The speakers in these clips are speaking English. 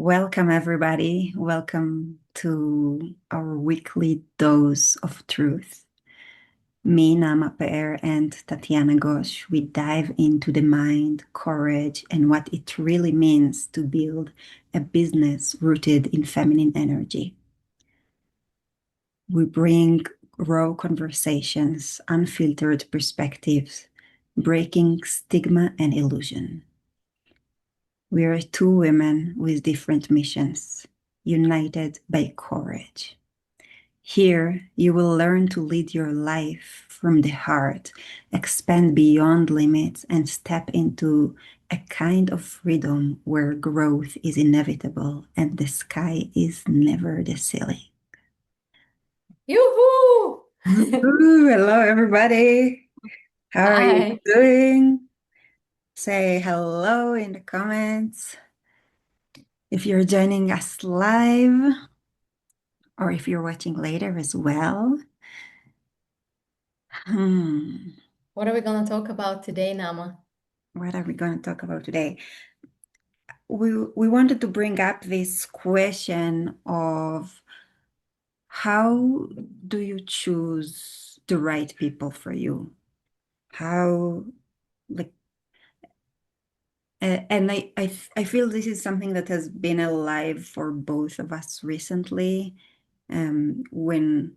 Welcome, everybody. Welcome to our weekly dose of truth. Me, Naama and Tatyana Ghosh, we dive into the mind, courage, and what it really means to build a business rooted in feminine energy. We bring raw conversations, unfiltered perspectives, breaking stigma and illusion. We are two women with different missions, united by courage. Here, you will learn to lead your life from the heart, expand beyond limits, and step into a kind of freedom where growth is inevitable and the sky is never the ceiling. Yoo-hoo! Ooh, hello, everybody. How are you Hi. doing? Say hello in the comments. If you're joining us live, or if you're watching later as well. Hmm, What are we going to talk about today, Nama? what are we going to talk about today? We wanted to bring up this question of how do you choose the right people for you? How like and I feel this is something that has been alive for both of us recently, when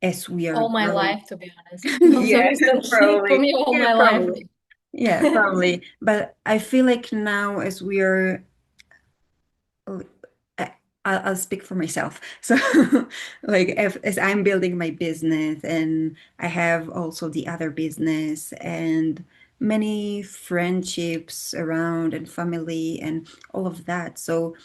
as we are All my growing. life, to be honest. Not so Yeah, recently. For probably. me, all Yeah, my life. probably. Yeah, probably. But I feel like now, as we are, I- I'll speak for myself. So, like, as I'm building my business, and I have also the other business, and many friendships around, and family, and all of that. So,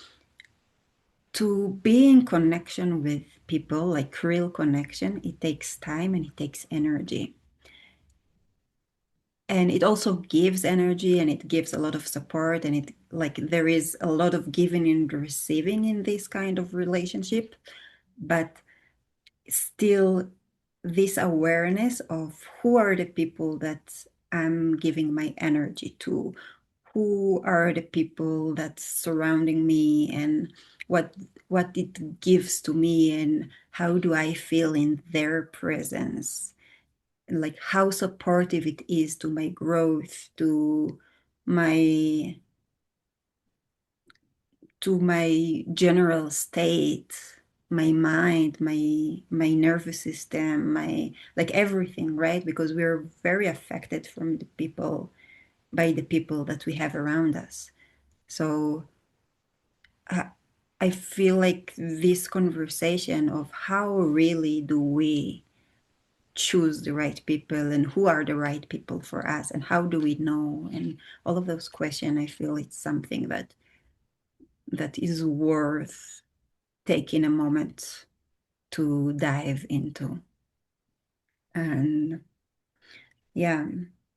to be in connection with people, like real connection, it takes time and it takes energy. And it also gives energy and it gives a lot of support, and it like there is a lot of giving and receiving in this kind of relationship, but still this awareness of who are the people that I'm giving my energy to, who are the people that's surrounding me, and what it gives to me, and how do I feel in their presence, like how supportive it is to my growth, my to my general state, my mind, my nervous system, my like everything, right? Because we're very affected from the people by the people that we have around us. So I, I feel like this conversation of how really do we choose the right people, and who are the right people for us, and how do we know, and all of those questions, I feel it's something that is worth taking a moment to dive into. And yeah,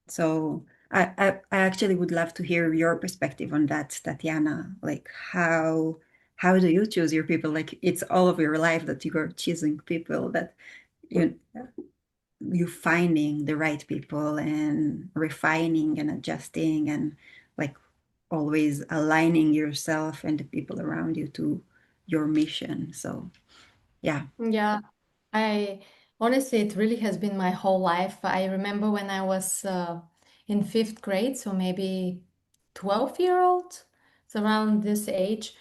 so I actually would love to hear your perspective on that, Tatyana. Like how do you choose your people? Like it's all of your life that you are choosing people, that you you finding the right people and refining and adjusting, and like always aligning yourself and the people around you to your mission. So yeah. Yeah, I honestly, it really has been my whole life. I remember when I was in fifth grade, so maybe 12-year-old, so around this age,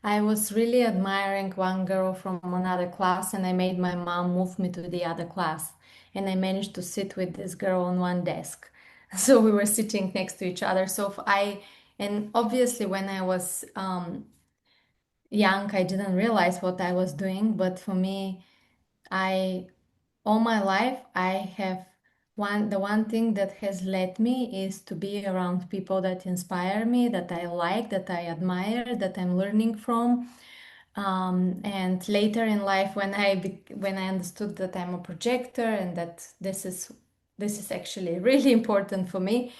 I was really admiring one girl from another class, and I made my mom move me to the other class. And I managed to sit with this girl on one desk. So we were sitting next to each other. And obviously, when I was young, I didn't realize what I was doing, but for me, I all my life I have the one thing that has led me is to be around people that inspire me, that I like, that I admire, that I'm learning from. And later in life, when I understood that I'm a projector and that this is actually really important for me,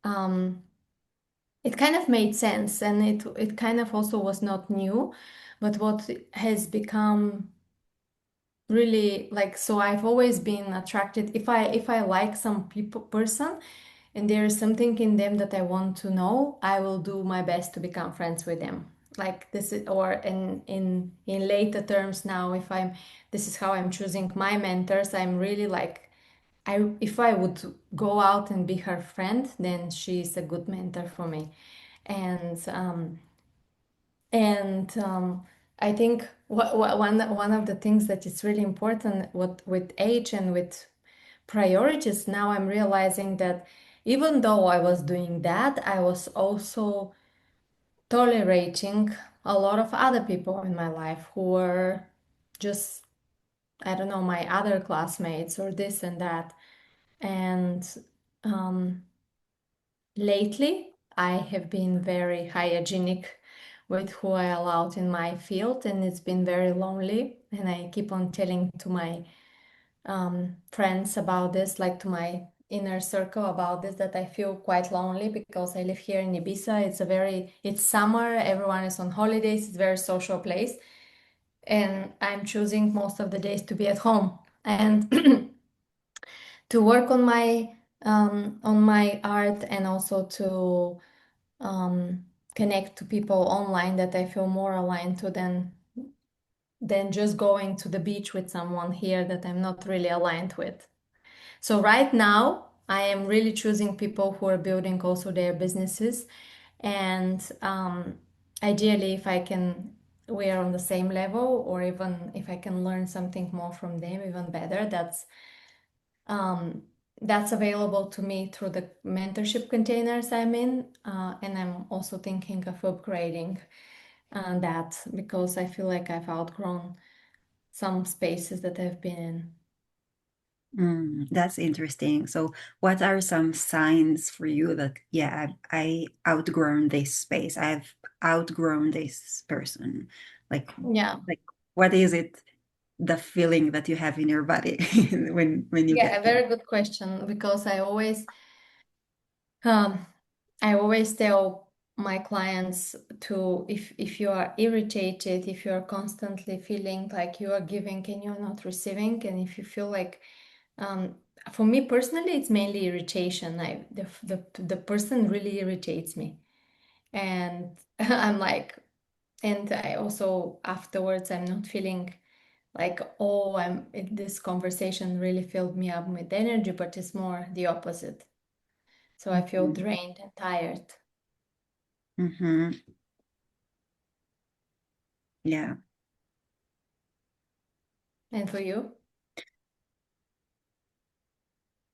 um, it kind of made sense, and it kind of also was not new, but what has become really like, so I've always been attracted if I like some person and there is something in them that I want to know, I will do my best to become friends with them. like this is, or in later terms now, if I'm, this is how I'm choosing my mentors. I'm really like, I, if I would go out and be her friend, then she's a good mentor for me. And I think one of the things that is really important, what with age and with priorities, now I'm realizing that even though I was doing that, I was also tolerating a lot of other people in my life who were just, I don't know, my other classmates or this and that. And um, lately, I have been very hygienic with who I allowed in my field, and it's been very lonely. And I keep on telling to my friends about this, like to my inner circle about this, that I feel quite lonely because I live here in Ibiza. It's a very, it's summer, everyone is on holidays, it's a very social place, and I'm choosing most of the days to be at home and to work on my art, and also to connect to people online that I feel more aligned to than just going to the beach with someone here that I'm not really aligned with. So right now, I am really choosing people who are building also their businesses, and ideally, if I can, we are on the same level, or even if I can learn something more from them, even better. Um, that's available to me through the mentorship containers I'm in, and I'm also thinking of upgrading that because I feel like I've outgrown some spaces that I've been in. That's interesting. So, what are some signs for you that, yeah, I outgrown this space. I've outgrown this person. Like, Yeah. like, what is it, the feeling that you have in your body when you Yeah, get a that? very good question because um, I always tell my clients to, if you are irritated, if you are constantly feeling like you are giving and you're not receiving, and if you feel like, um, for me personally, it's mainly irritation. The person really irritates me, and I'm like, and I also afterwards I'm not feeling like, oh, this conversation really filled me up with energy, but it's more the opposite. So I feel Mhm. drained and tired. Mhm. Yeah. And for you?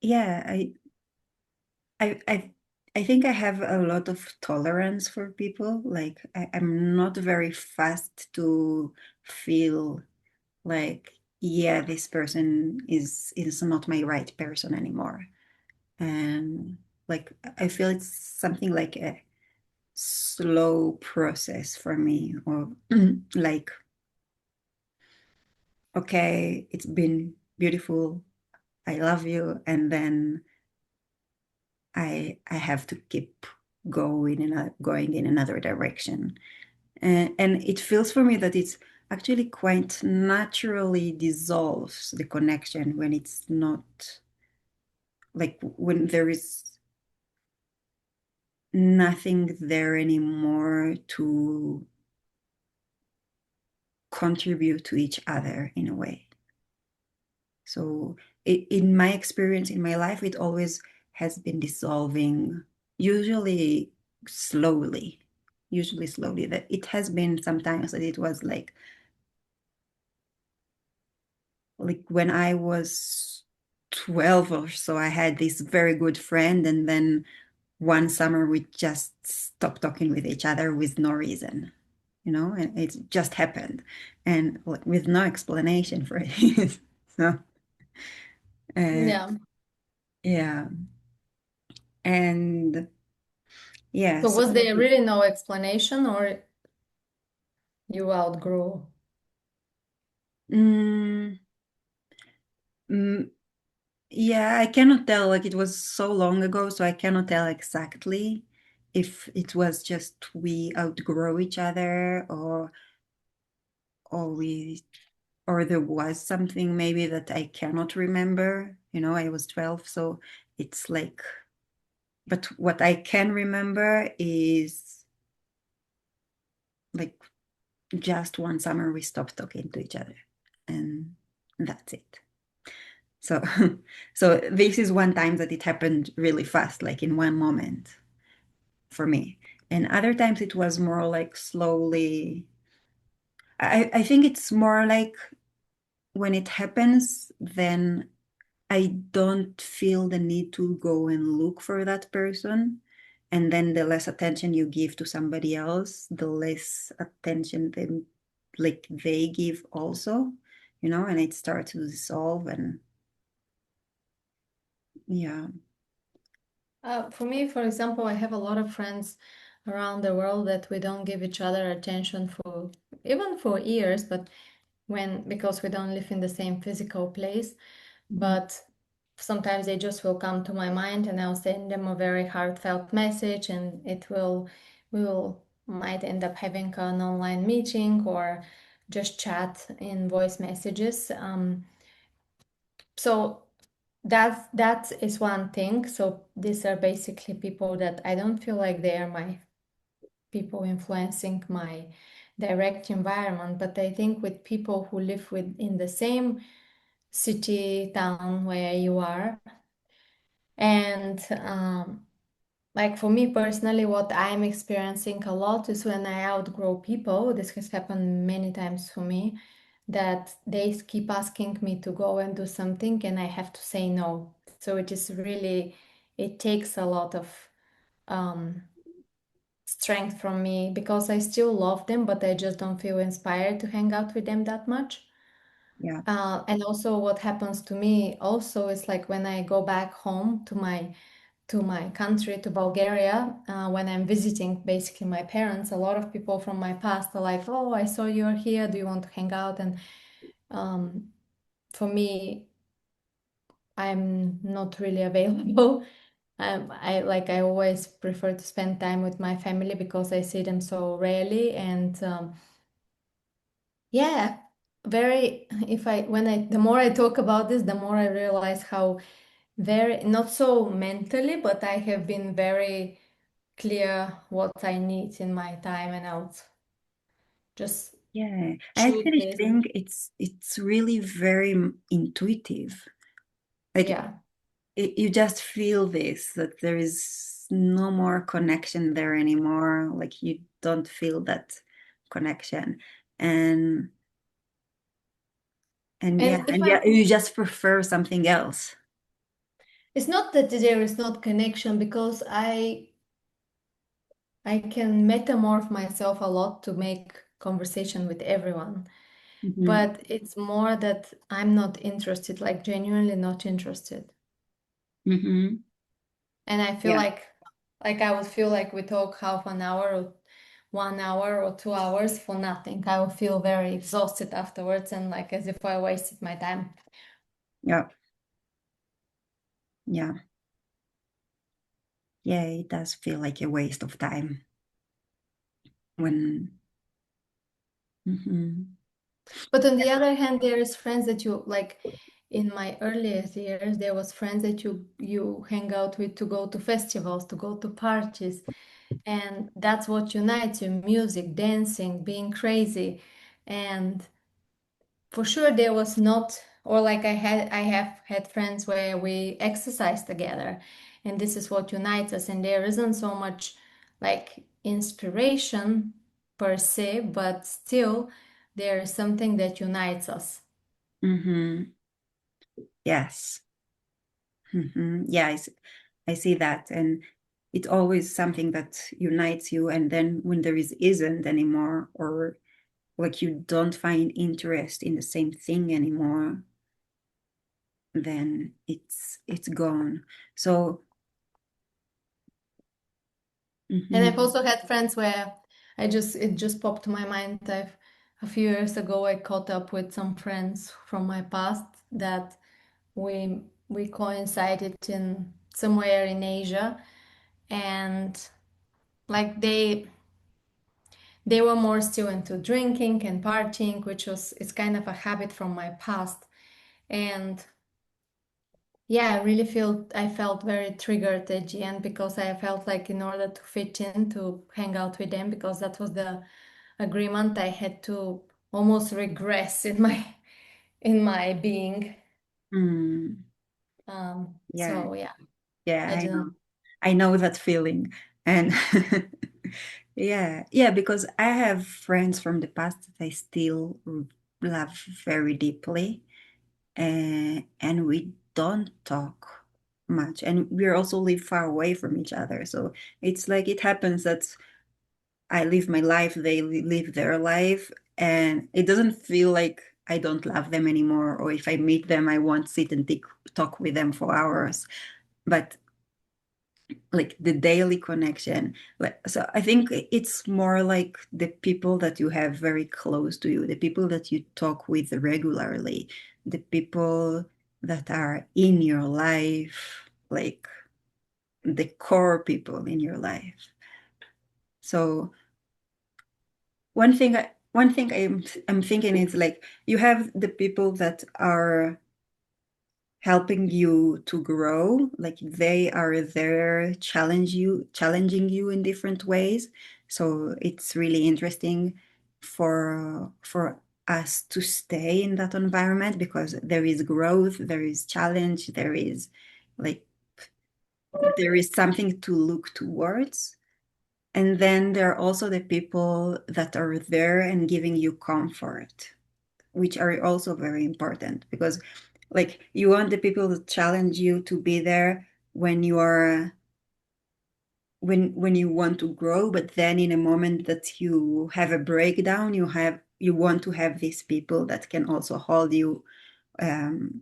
Yeah, I I I think I have a lot of tolerance for people. Like I'm not very fast to feel like, yeah, this person is not my right person anymore. And like I feel it's something like a slow process for me, or like, okay, it's been beautiful. I love you, and then I have to keep going in another direction. And it feels for me that it's actually quite naturally dissolves the connection when it's not, like when there is nothing there anymore to contribute to each other in a way. So in my experience in my life, it always has been dissolving, usually slowly, usually slowly. That it has been sometimes that it was like when I was 12 or so, I had this very good friend, and then one summer we just stopped talking with each other with no reason, and it just happened, and with no explanation for it. So, uh, Yeah. yeah, and yeah, So so was there really no explanation, or you outgrew? mm, mm, yeah, I cannot tell. Like it was so long ago, so I cannot tell exactly if it was just we outgrow each other, or we or there was something maybe that I cannot remember. I was 12, so it's like, but what I can remember is like just one summer we stopped talking to each other, and that's it. So so this is one time that it happened really fast, like in one moment for me. And other times it was more like slowly. I think it's more like when it happens, then I don't feel the need to go and look for that person. And then the less attention you give to somebody else, the less attention them like they give also, and it starts to dissolve and yeah. For me, for example, I have a lot of friends around the world that we don't give each other attention for even for years, but because we don't live in the same physical place, Mhm. but sometimes they just will come to my mind and I'll send them a very heartfelt message and we will might end up having an online meeting or just chat in voice messages. So that is one thing. So these are basically people that I don't feel like they are my people influencing my direct environment, but I think with people who live in the same city, town where you are, and like for me personally, what I'm experiencing a lot is when I outgrow people. This has happened many times for me, that they keep asking me to go and do something, and I have to say no. So it is really, it takes a lot of um, strength from me because I still love them, but I just don't feel inspired to hang out with them that much. Yeah. And also, what happens to me also is like when I go back home to my country, to Bulgaria, when I'm visiting basically my parents, a lot of people from my past are like, "Oh, I saw you're here. Do you want to hang out?" And um, for me, I'm not really available. I always prefer to spend time with my family because I see them so rarely. And yeah, very. If I when I the more I talk about this, the more I realize how very not so mentally, but I have been very clear what I need in my time, and I'll just Yeah, I choose actually this. think it's really very intuitive. Like Yeah. you just feel this that there is no more connection there anymore. Like you don't feel that connection, and And if and I'm, yeah, you just prefer something else. it's not that there is not connection because I can metamorph myself a lot to make conversation with everyone. Hmm. But it's more that I'm not interested, like genuinely not interested. Hmm. And I feel Yeah, like I would feel like we talk half an hour or 1 hour or 2 hours for nothing. I will feel very exhausted afterwards and like as if I wasted my time. yeah, yeah, yeah. It does feel like a waste of time when. Hmm. But on the other hand, there is friends that you like in my earliest years, there was friends that you hang out with to go to festivals, to go to parties. And that's what unites you, music, dancing, being crazy. And for sure there was not, or like I have had friends where we exercise together and this is what unites us, and there isn't so much like inspiration per se, but still there is something that unites us. Hmm. Yes. Yeah, I see that, and it's always something that unites you, and then when there isn't anymore, or like you don't find interest in the same thing anymore, then it's gone. So, And I've mhm, also had friends where it just popped to my mind. A few years ago I caught up with some friends from my past that we coincided in somewhere in Asia, and like they were more still into drinking and partying, which was it's kind of a habit from my past. And yeah, I felt very triggered at the end because I felt like in order to fit in to hang out with them because that was the agreement, I had to almost regress in my being. Mm, yeah, So yeah, yeah, I I know. didn't. I know that feeling. And yeah, yeah, because I have friends from the past that I still love very deeply, and we don't talk much, and we also live far away from each other. So it's like it happens that I live my life, they live their life, and it doesn't feel like I don't love them anymore, or if I meet them, I won't sit and talk with them for hours. But like the daily connection, like, so I think it's more like the people that you have very close to you, the people that you talk with regularly, the people that are in your life, like the core people in your life. So one thing I'm thinking is like you have the people that are helping you to grow, like they are there challenging you in different ways. So it's really interesting for us to stay in that environment because there is growth, there is challenge, like there is something to look towards. And then there are also the people that are there and giving you comfort, which are also very important because like you want the people to challenge you to be there when you are when you want to grow, but then in a moment that you have a breakdown, you want to have these people that can also hold you,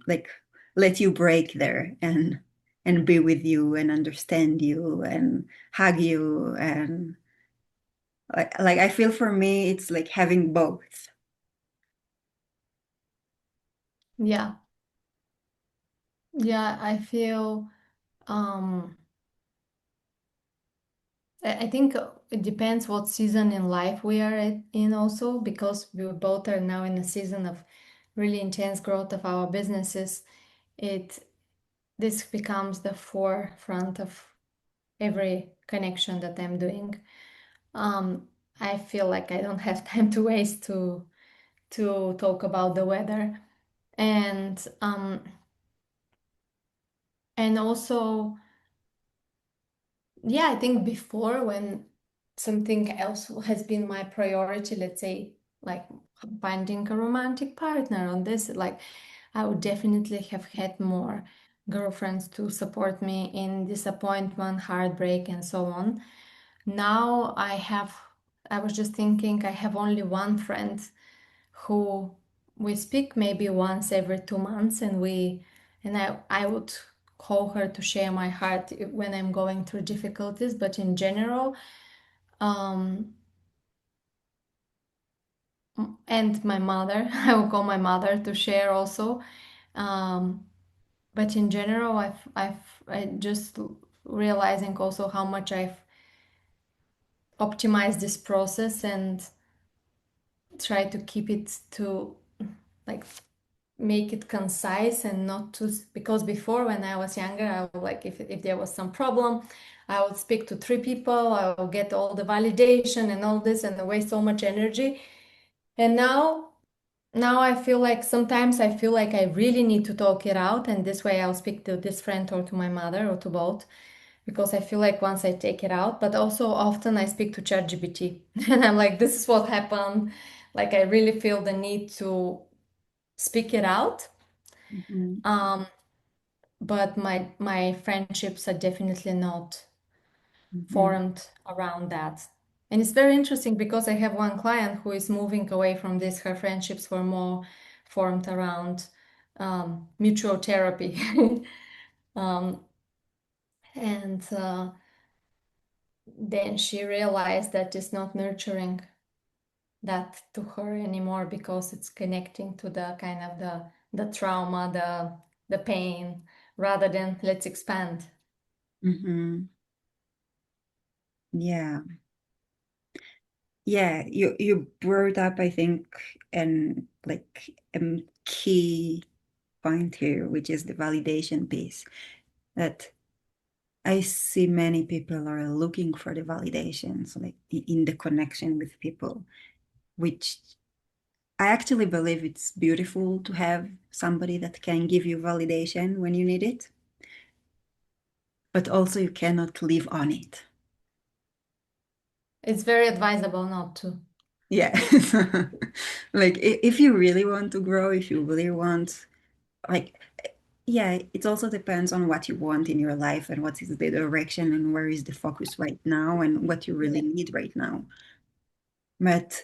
like let you break there and be with you and understand you and hug you. And like I feel for me it's like having both. Yeah, yeah, I feel. Um, I think it depends what season in life we are in also because we both are now in a season of really intense growth of our businesses. It This becomes the forefront of every connection that I'm doing. Um, I feel like I don't have time to waste to talk about the weather, and also, yeah, I think before when something else has been my priority, let's say like finding a romantic partner on this, like I would definitely have had more girlfriends to support me in disappointment, heartbreak, and so on. Now I was just thinking, I have only one friend who we speak maybe once every 2 months, and I would call her to share my heart when I'm going through difficulties. But in general, um, and my mother, I will call my mother to share also. Um, but in general, I just realizing also how much I've optimized this process and try to keep it to like make it concise and not too, because before when I was younger I would like if there was some problem I would speak to 3 people, I would get all the validation and all this and waste so much energy. And now I feel like sometimes I feel like I really need to talk it out, and this way I'll speak to this friend or to my mother or to both, because I feel like once I take it out, but also often I speak to ChatGPT and I'm like, this is what happened. Like I really feel the need to speak it out. Mhm. Um, but my friendships are definitely not Mhm. formed around that. And it's very interesting because I have one client who is moving away from this. Her friendships were more formed around mutual therapy. um, and then she realized that it's not nurturing that to her anymore because it's connecting to the kind of the trauma, the pain, rather than let's expand. Mhm. Yeah. Yeah, you brought up, I think, and like a key point here, which is the validation piece. That I see many people are looking for the validations, like in the connection with people. which I actually believe it's beautiful to have somebody that can give you validation when you need it, but also you cannot live on it. It's very advisable not to. Yeah. Like if you really want to grow, if you really want, like, yeah, it also depends on what you want in your life and what is the direction and where is the focus right now and what you really Yeah. need right now. But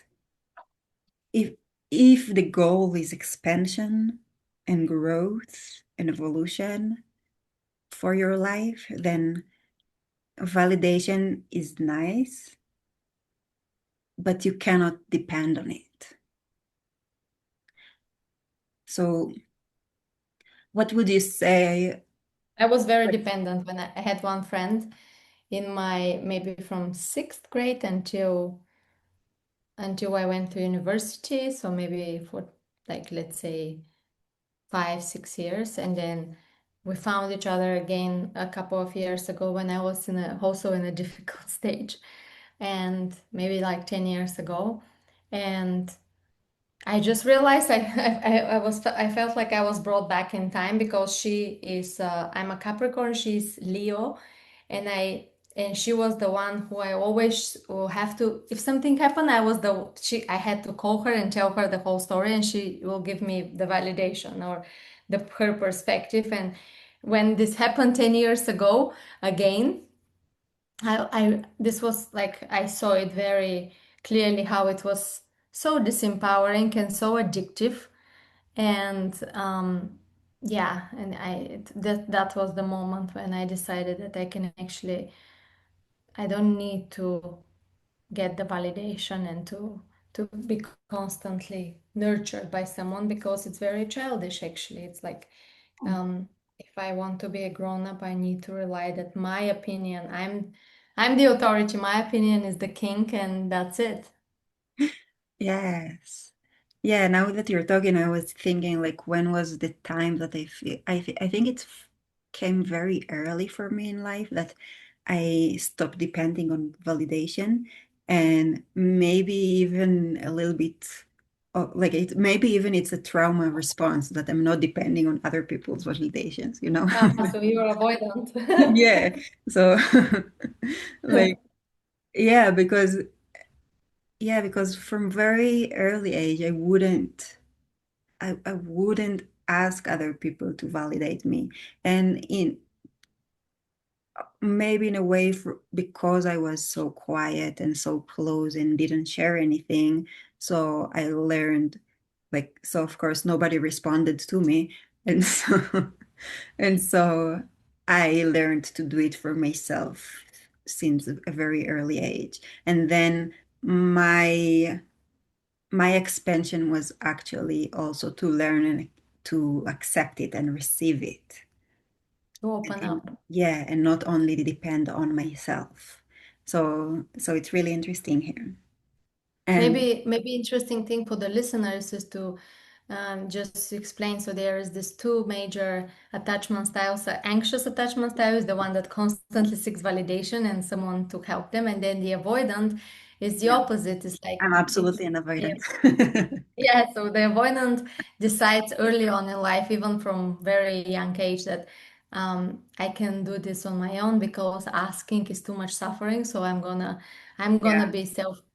if if the goal is expansion and growth and evolution for your life, then validation is nice, but you cannot depend on it. So what would you say? I was very dependent when I had one friend in my maybe from sixth grade until I went to university. So maybe for like let's say 5, 6 years, and then we found each other again a couple of years ago when I was also in a difficult stage, and maybe like 10 years ago, and I just realized I felt like I was brought back in time because she is I'm a Capricorn, she's Leo, and she was the one who I always will have to, if something happened, I had to call her and tell her the whole story, and she will give me the validation or her perspective. And when this happened 10 years ago again, this was like I saw it very clearly how it was so disempowering and so addictive. And yeah, and that was the moment when I decided that I don't need to get the validation and to be constantly nurtured by someone, because it's very childish actually. It's like if I want to be a grown up, I need to rely that my opinion, I'm the authority, my opinion is the king, and that's it. Yes. Yeah, now that you're talking, I was thinking like when was the time that I feel I think it came very early for me in life that I stopped depending on validation and maybe even a little bit like it maybe even it's a trauma response that I'm not depending on other people's validations, you know? Ah, so you're avoidant. Yeah. So like yeah, because from very early age I wouldn't ask other people to validate me. And in maybe in a way because I was so quiet and so close and didn't share anything. So I learned like so of course nobody responded to me. And so and so I learned to do it for myself since a very early age. And then my my expansion was actually also to learn and to accept it and receive it. To open up. Yeah, and not only depend on myself. So it's really interesting here. And Maybe interesting thing for the listeners is to just explain. So there is this two major attachment styles. So anxious attachment style is the one that constantly seeks validation and someone to help them, and then the avoidant is the yeah, opposite. It's like I'm it's absolutely an the avoidant. yeah, so the avoidant decides early on in life, even from very young age, that I can do this on my own because asking is too much suffering. So I'm gonna Yeah, be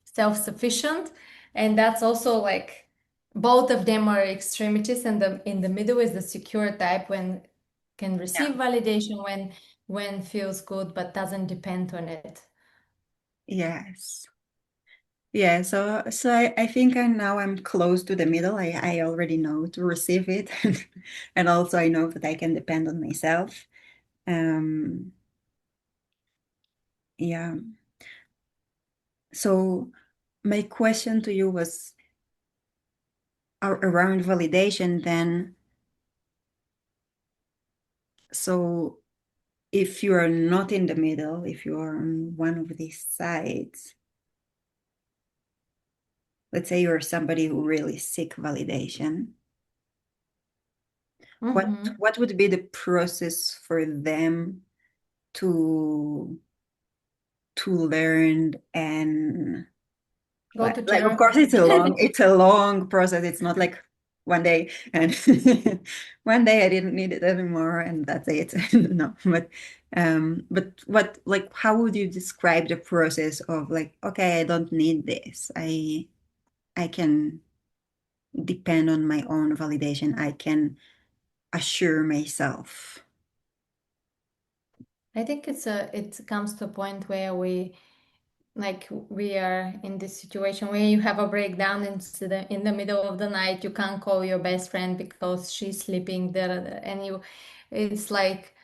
self-sufficient, and that's also like both of them are extremities, and the in the middle is the secure type when can receive yeah, validation when feels good but doesn't depend on it. yes. Yeah, so I think I'm close to the middle. I already know to receive it and also I know that I can depend on myself. Um yeah. So my question to you was around validation then. So if you are not in the middle, if you are on one of these sides, let's say you're somebody who really seek validation, what Mhm. what would be the process for them to to learn and Go to Like of course therapy. it's a long process. It's not like one day and one day I didn't need it anymore and that's it. No, but what like how would you describe the process of like, okay, I don't need this. I can depend on my own validation. I can assure myself. I think it comes to a point where we are in this situation where you have a breakdown in the middle of the night. You can't call your best friend because she's sleeping there, and it's like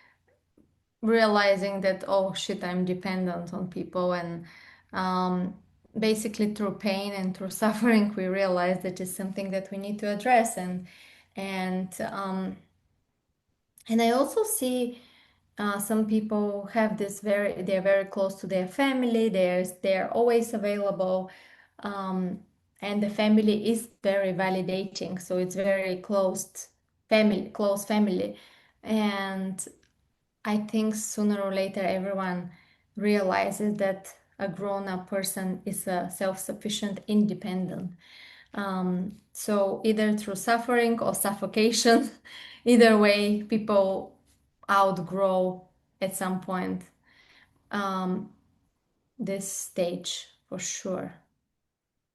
realizing that, oh shit, I'm dependent on people. And um, basically through pain and through suffering we realize that it's something that we need to address. And I also see some people have this they're very close to their family. They're always available, um, and the family is very validating. So it's very close family, and I think sooner or later everyone realizes that a grown-up person is a self-sufficient, independent. So either through suffering or suffocation, either way, people outgrow at some point um, this stage for sure.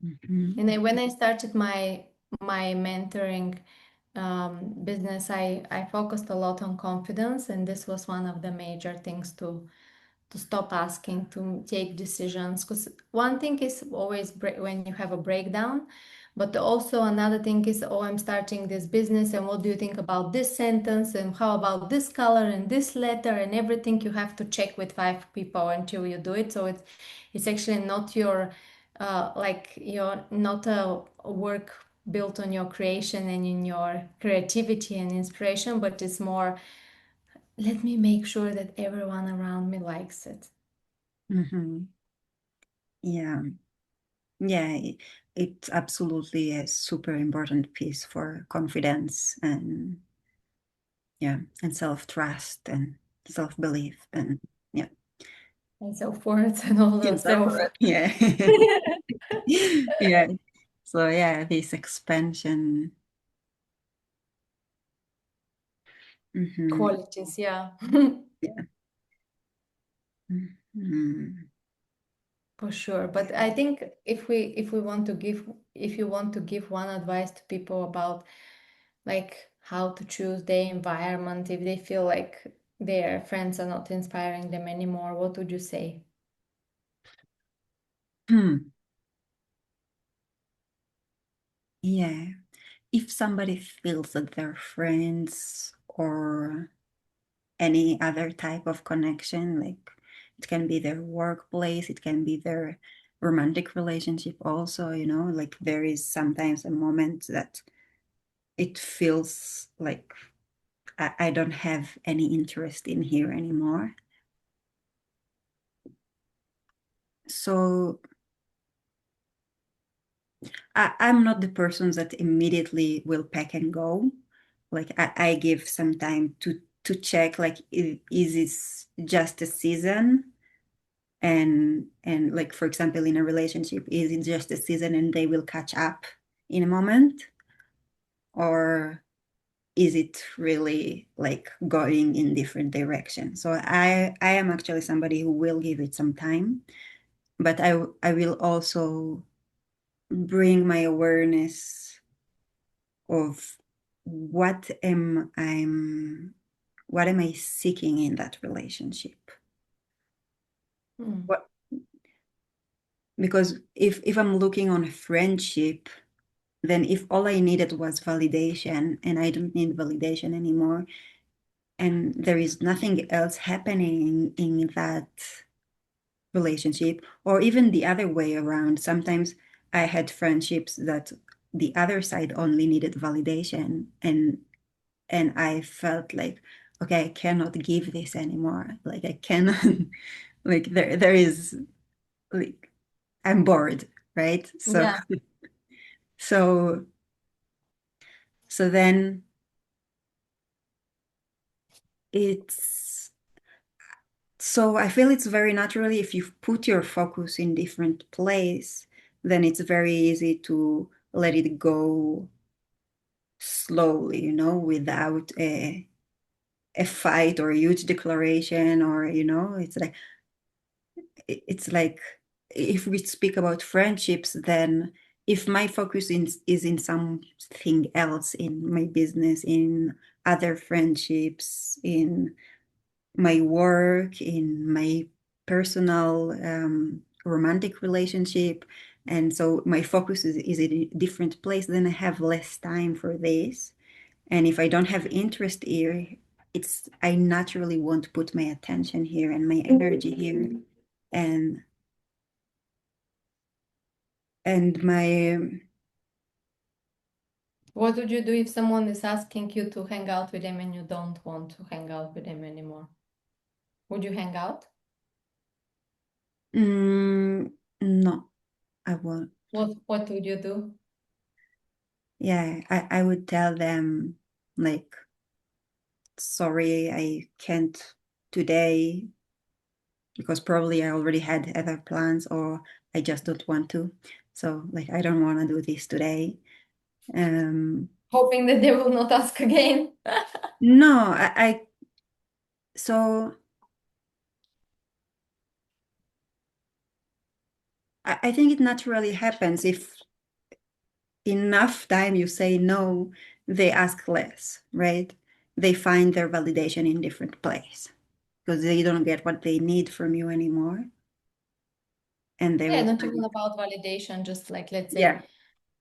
Mhm. And when I started my mentoring business, I focused a lot on confidence, and this was one of the major things to stop asking to take decisions. Because one thing is always when you have a breakdown, but also another thing is, oh, I'm starting this business, and what do you think about this sentence, and how about this color and this letter, and everything you have to check with five people until you do it. So it's actually not your like you're not a work built on your creation and in your creativity and inspiration, but it's more, let me make sure that everyone around me likes it. Mhm. Yeah. Yeah, it's absolutely a super important piece for confidence and yeah, and self-trust and self-belief and yeah, And so forth and all the and so self. forth. Yeah. Yeah. So yeah, this expansion. Hmm. Qualities, yeah. Yeah. Hmm. For sure. But I think if we want to give if you want to give one advice to people about like how to choose their environment if they feel like their friends are not inspiring them anymore, what would you say? Hmm. Yeah. If somebody feels that their friends or any other type of connection, like it can be their workplace, it can be their romantic relationship also, like there is sometimes a moment that it feels like I don't have any interest in here anymore. So I'm not the person that immediately will pack and go. Like I give some time to check like is this just a season? And like for example in a relationship, is it just a season and they will catch up in a moment? Or is it really like going in different directions? So I am actually somebody who will give it some time, but I will also bring my awareness of what am I seeking in that relationship? Hmm. What Because if I'm looking on a friendship, then if all I needed was validation and I don't need validation anymore, and there is nothing else happening in that relationship, or even the other way around, sometimes I had friendships that the other side only needed validation, and I felt like, okay, I cannot give this anymore. Like I cannot, like there is like I'm bored, right? So Yeah. so so then it's so I feel it's very naturally if you put your focus in different place, then it's very easy to let it go slowly, without a fight or a huge declaration, or it's like if we speak about friendships, then if my focus is in something else, in my business, in other friendships, in my work, in my personal romantic relationship, and so my focus is in a different place, then I have less time for this. And if I don't have interest here, I naturally won't put my attention here and my energy here. And and my What would you do if someone is asking you to hang out with them and you don't want to hang out with them anymore? Would you hang out? no, I won't. What would you do? Yeah, I would tell them, like, sorry, I can't today, because probably I already had other plans, or I just don't want to. So, like, I don't want to do this today. Um, Hoping that they will not ask again. no, so I think it naturally happens. If enough time you say no, they ask less, right? They find their validation in different place because they don't get what they need from you anymore, and they Yeah, will not even find. about validation, just like, let's Yeah. say,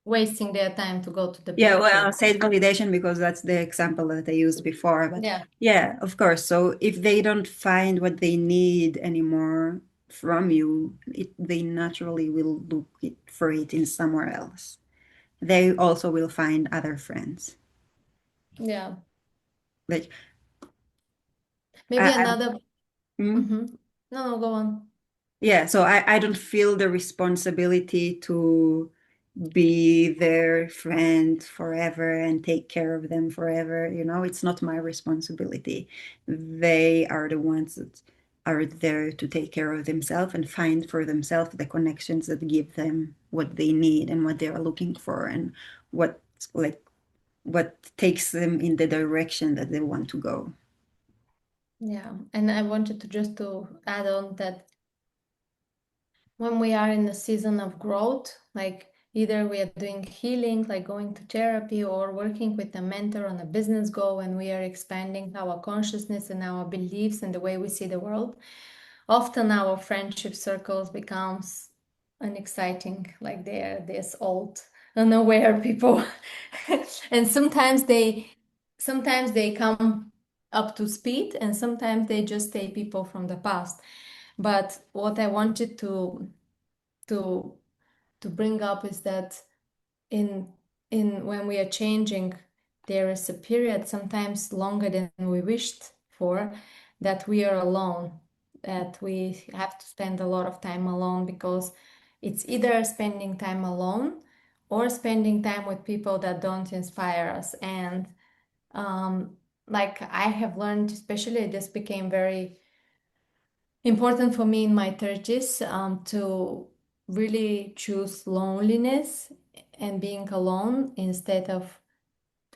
wasting their time to go to the Yeah, beach well, I'll or say validation because that's the example that I used before. But yeah, yeah, of course. So if they don't find what they need anymore from you, they naturally will for it in somewhere else. They also will find other friends. yeah. Like, Maybe I, another. hmm? Mm-hmm. No, no, go on. Yeah, so I don't feel the responsibility to be their friend forever and take care of them forever. It's not my responsibility. They are the ones that are there to take care of themselves and find for themselves the connections that give them what they need and what they are looking for, and what like what takes them in the direction that they want to go. Yeah, and I wanted to just to add on that when we are in the season of growth, like either we are doing healing, like going to therapy or working with a mentor on a business goal, and we are expanding our consciousness and our beliefs and the way we see the world, often our friendship circles becomes unexciting, like they're this old, unaware people. And sometimes they come up to speed and sometimes they just stay people from the past. But what I wanted to to bring up is that in in when we are changing, there is a period sometimes longer than we wished for, that we are alone, that we have to spend a lot of time alone, because it's either spending time alone or spending time with people that don't inspire us. And um, like I have learned, especially this became very important for me in my 30s, to really choose loneliness and being alone instead of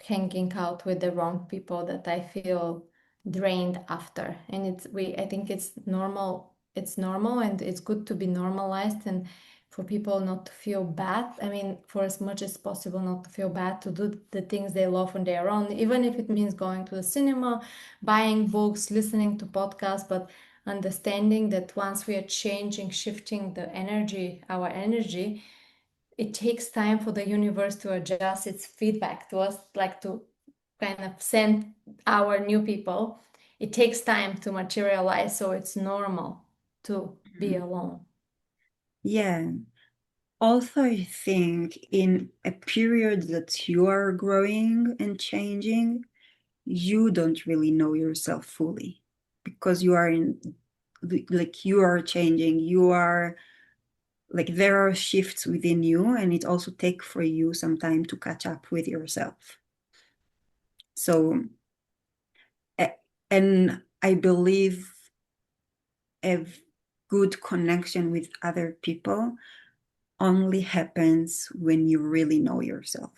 hanging out with the wrong people that I feel drained after. And I think it's normal and it's good to be normalized, and for people not to feel bad. I mean, for as much as possible, not to feel bad, to do the things they love on their own, even if it means going to the cinema, buying books, listening to podcasts, but understanding that once we are changing, shifting our energy, it takes time for the universe to adjust its feedback to us, like to kind of send our new people. It takes time to materialize, so it's normal to be Mhm. alone. Yeah. Also, I think in a period that you are growing and changing, you don't really know yourself fully because you are like, you are changing. You are like, there are shifts within you, and it also takes for you some time to catch up with yourself. So, and I believe a good connection with other people only happens when you really know yourself.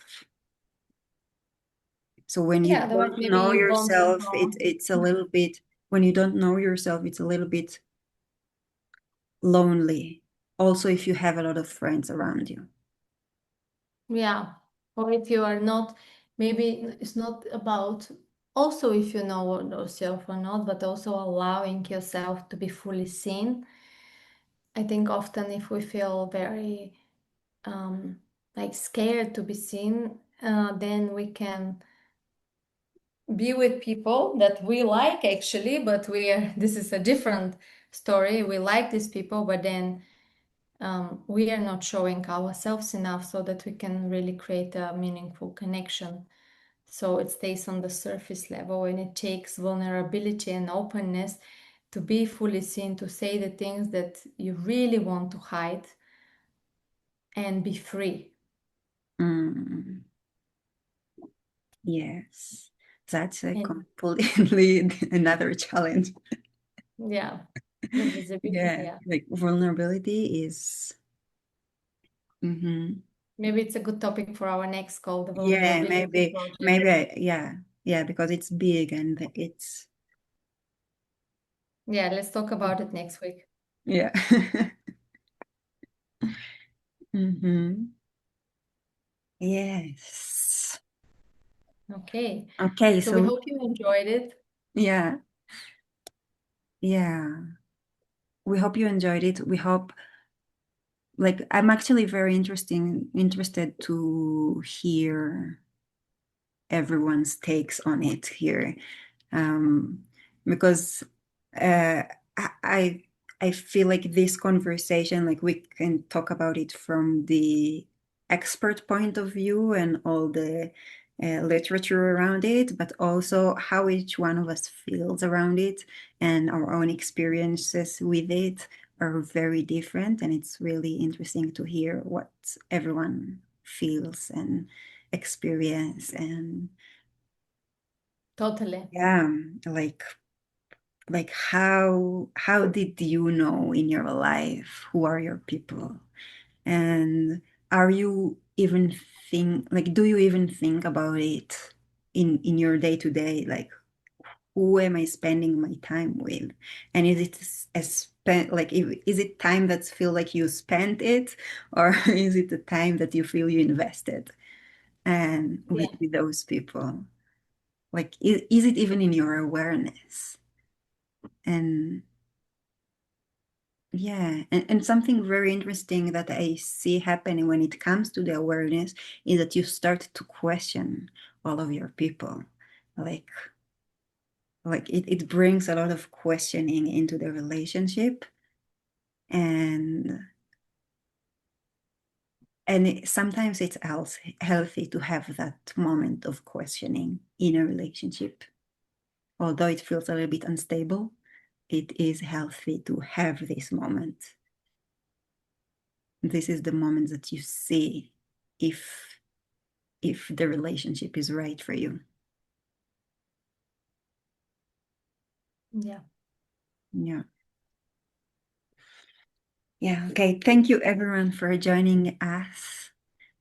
So when you Yeah, otherwise don't maybe know you won't yourself, become. it's a little bit, when you don't know yourself, it's a little bit lonely. Also, if you have a lot of friends around you. Yeah. Or if you are not, maybe it's not about also if you know yourself or not, but also allowing yourself to be fully seen. I think often if we feel very um, like scared to be seen, then we can be with people that we like actually, but we are, this is a different story. We like these people, but then we are not showing ourselves enough so that we can really create a meaningful connection. So it stays on the surface level, and it takes vulnerability and openness to be fully seen, to say the things that you really want to hide and be free. Mm, yes, that's a And completely another challenge. yeah, the visibility. Yeah, Yeah. like vulnerability is, mhm. Maybe it's a good topic for our next call, the Yeah, vulnerability project. yeah, yeah, because it's big and it's, Yeah, let's talk about it next week. yeah. Hmm. Yes. Okay. Okay, So we so hope you enjoyed it. yeah, yeah. We hope you enjoyed it. We hope, like, I'm actually very interested to hear everyone's takes on it here, um, because uh, I I feel like this conversation, like we can talk about it from the expert point of view and all the literature around it, but also how each one of us feels around it and our own experiences with it are very different, and it's really interesting to hear what everyone feels and experience. And Totally. yeah, like how did you know in your life who are your people, and are you even think, like, do you even think about it in your day to day, like who am I spending my time with, and is it a spent, like is it time that feel like you spent it, or is it the time that you feel you invested and Yeah. with those people, like is it even in your awareness? And yeah, and something very interesting that I see happening when it comes to the awareness is that you start to question all of your people. Like it brings a lot of questioning into the relationship, and sometimes it's healthy to have that moment of questioning in a relationship. Although it feels a little bit unstable, it is healthy to have this moment. This is the moment that you see if the relationship is right for you. Yeah. Yeah. Yeah. Okay. Thank you everyone for joining us.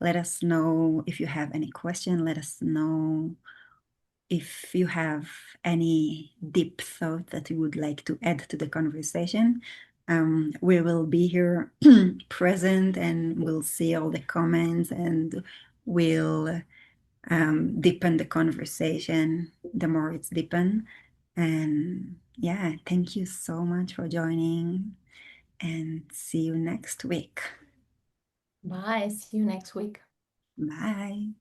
Let us know if you have any question. Let us know if you have any deep thought that you would like to add to the conversation. We will be here present, and we'll see all the comments, and we'll deepen the conversation the more it's deepened. And yeah, thank you so much for joining, and see you next week. Bye. See you next week. Bye.